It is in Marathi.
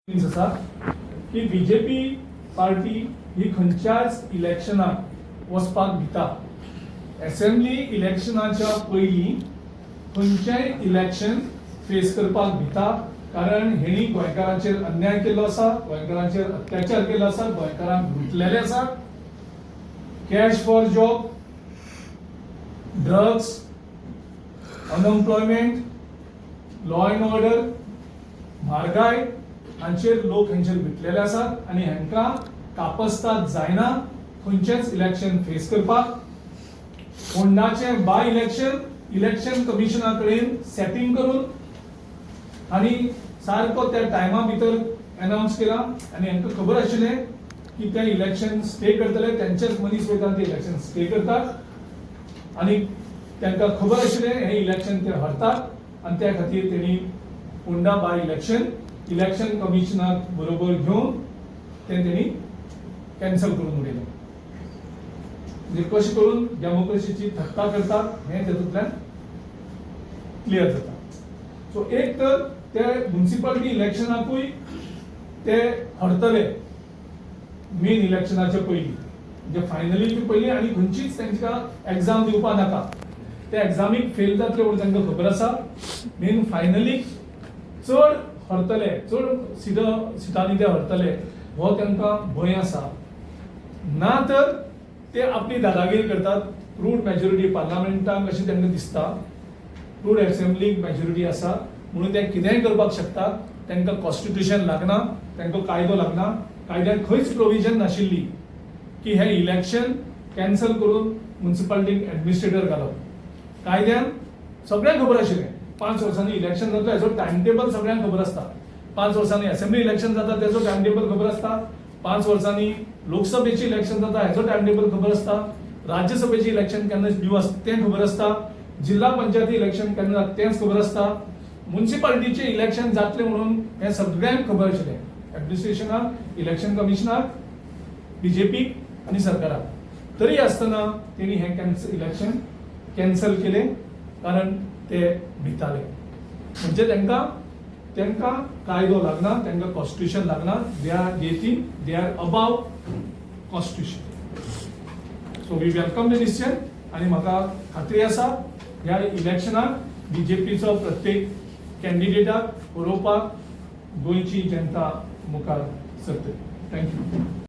आसा की बीजेपी पार्टी ही खंयच्याच इलेक्शनाक वचपाक भिता. असेंब्ली इलेक्शनाच्या पयलीं खंयचेंय इलेक्शन फेस करपाक भिता, कारण हेणी गोंयकारांचेर अन्याय केलो आसा, गोंयकारांचेर अत्याचार केलो आसा, गोंयकारांक लुटलेले आसा. Cash for job, drugs, unemployment, law and order, म्हारगाय हांचेर लोक हांचेर भितलेले आसात आनी हांकां कापस्ताद जायना खंयचेच इलेक्शन फेस करपाक. फोंडाचें बाय इलेक्शन कमिशना कडेन सेटिंग करून आनी सारको त्या टायमा भितर अनाउन्स केला आनी हांकां खबर आशिल्लें की ते इलेक्शन स्टे करतले, तेंचेच मनीस वयता ते इलेक्शन स्टे करतात आनी तांकां खबर आशिल्लें हे इलेक्शन ते हरतात आनी त्या खातीर तेणी फोंडा बाय इलेक्शन कमिशनाक बरोबर घेवन तेणी कॅन्सल करून उडयलें. म्हणजे कशें करून डेमोक्रेसीची थक्का करतात हें तेतूंतल्यान क्लियर जाता. सो एक तर ते म्युनिसिपालिटी इलेक्शनाकूय ते हरतले मेन इलेक्शनाच्या पयलीं, म्हणजे फायनली पयलीं आनी खंयचीच तांकां एग्जाम दिवपा नाका. ते एग्जामीक फेल जातले म्हूण तांकां खबर आसा. मेन फायनलीक चड हरतले, चड सिटांनी ते हरतले हो तांकां भंय आसा. ना तर ते आपली दादागिरी करतात. क्रूड मेजॉरिटी पार्लमेंटाक अशें तांकां दिसता, क्रूड असेंब्लीक मेजॉरिटी आसा म्हणून ते कितेंय करपाक शकतात. तांकां कॉन्स्टिट्यूशन लागना, तांकां कायदो लागना. कायद्यात खंयच प्रोविजन नाशिल्ली की हे इलेक्शन कॅन्सल करून म्युनिसिपालिटीक एडमिनिस्ट्रेटर घालप. कायद्यान सगळ्यांक खबर आशिल्लें 5 वर्सांनी इलेक्शन जाता हेजो टायम टेबल सगळ्यांक खबर आसता. 5 वर्सांनी असेंब्ली इलेक्शन जाता तेजो टायम टेबल खबर आसता. 5 वर्सांनी लोकसभेची इलेक्शन जाता हेजो टायम टेबल खबर आसता. राज्यसभेची इलेक्शन केन्ना ड्यू आसता तें खबर आसता. जिल्हा पंचायती इलेक्शन केन्ना जाता तेंच खबर आसता. म्युनिसिपालिटीचे इलेक्शन जातले म्हणून हें सगळ्यांक खबर आशिल्लें. एडमिनिस्ट्रेशनाक, इलेक्शन कमिशनाक, बीजेपीक आनी सरकाराक. तरी आसतना तेणी हें इलेक्शन कॅन्सल केलें कारण ते भिताले. म्हणजे तांकां कायदो लागना, तांकां कॉन्स्टिट्यूशन लागना. They are above constitution. So we welcome the decision आनी म्हाका खात्री आसा ह्या इलेक्शनाक बीजेपीचो प्रत्येक कॅन्डिडेटाक बरोवपाक गोंयची जनता मुखार सरतली. थँक्यू.